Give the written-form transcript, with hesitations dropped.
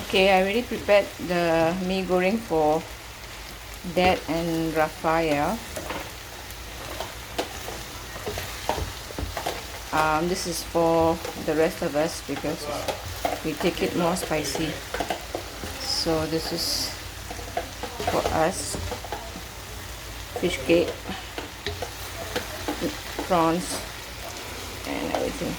Okay, I already prepared the mee goreng for Dad and Raphael. This is for the rest of us because we take it more spicy. So this is for us. Fish cake, prawns, and everything.